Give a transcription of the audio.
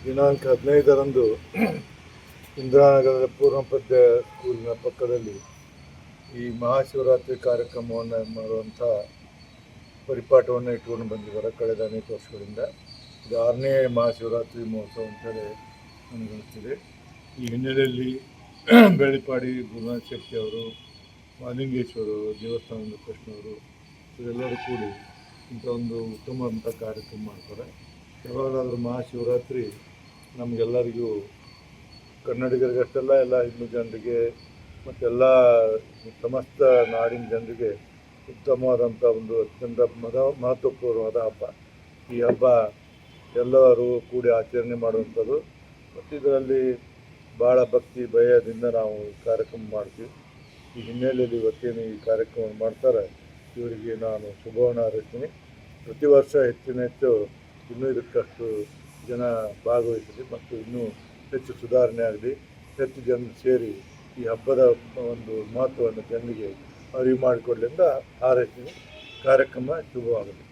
ದಿನಾಂಕ 15ರಂದು ಇಂದಿರಾನಗರದ ಪೂರ್ಣಪದ್ಯ ಸ್ಕೂಲಿನ ಪಕ್ಕದಲ್ಲಿ ಈ ಮಹಾಶಿವರಾತ್ರಿ ಕಾರ್ಯಕ್ರಮವನ್ನು ಮಾಡುವಂಥ ಪರಿಪಾಠವನ್ನು ಇಟ್ಕೊಂಡು ಬಂದಿದ್ದಾರೆ ಕಳೆದ ಅನೇಕ ವರ್ಷಗಳಿಂದ. ಇದು 6ನೇ ಮಹಾಶಿವರಾತ್ರಿ ಮಹೋತ್ಸವ ಅಂತೇಳಿ ನನಗನ್ನಿಸ್ತಿದೆ. ಈ ಹಿನ್ನೆಲೆಯಲ್ಲಿ ಬೆಳ್ಳಿಪಾಡಿ ಗುರುನಾಥ ಶೆಟ್ಟಿ ಅವರು, ಮಹಾಲಿಂಗೇಶ್ವರು ದೇವಸ್ಥಾನದ ಕೃಷ್ಣವರು ಇವರೆಲ್ಲರೂ ಕೂಡಿ ಇಂಥ ಒಂದು ಉತ್ತಮವಾದಂಥ ಕಾರ್ಯಕ್ರಮ ಮಾಡ್ತಾರೆ. ಯಾವಾಗಲಾದರೂ ಮಹಾಶಿವರಾತ್ರಿ ನಮಗೆಲ್ಲರಿಗೂ ಕನ್ನಡಿಗರಿಗಷ್ಟೆಲ್ಲ ಎಲ್ಲ ಹಿಂದೂ ಜನರಿಗೆ ಮತ್ತೆಲ್ಲ ಸಮಸ್ತ ನಾಡಿನ ಜನರಿಗೆ ಉತ್ತಮವಾದಂಥ ಒಂದು ಅತ್ಯಂತ ಮಹತ್ವಪೂರ್ಣವಾದ ಹಬ್ಬ. ಈ ಹಬ್ಬ ಎಲ್ಲರೂ ಕೂಡಿ ಆಚರಣೆ ಮಾಡುವಂಥದ್ದು ಮತ್ತು ಇದರಲ್ಲಿ ಭಾಳ ಭಕ್ತಿ ಭಯದಿಂದ ನಾವು ಕಾರ್ಯಕ್ರಮ ಮಾಡ್ತೀವಿ. ಈ ಹಿನ್ನೆಲೆಯಲ್ಲಿ ಇವತ್ತೇನು ಈ ಕಾರ್ಯಕ್ರಮ ಮಾಡ್ತಾರೆ ಇವರಿಗೆ ನಾನು ಶುಭವನ್ನು ಹಾರೈಸ್ತೀನಿ. ಪ್ರತಿ ವರ್ಷ ಹೆಚ್ಚು ಇನ್ನೂ ಇದಕ್ಕಷ್ಟು ಜನ ಭಾಗವಹಿಸಲಿ ಮತ್ತು ಇನ್ನೂ ಹೆಚ್ಚು ಸುಧಾರಣೆ ಆಗಲಿ, ಹೆಚ್ಚು ಜನರು ಸೇರಿ ಈ ಹಬ್ಬದ ಒಂದು ಮಹತ್ವವನ್ನು ಜನರಿಗೆ ಅರಿವು ಮಾಡಿಕೊಡಲಿಂದ ಹಾರೈಸ್ತೀನಿ. ಕಾರ್ಯಕ್ರಮ ಶುಭವಾಗಲಿ.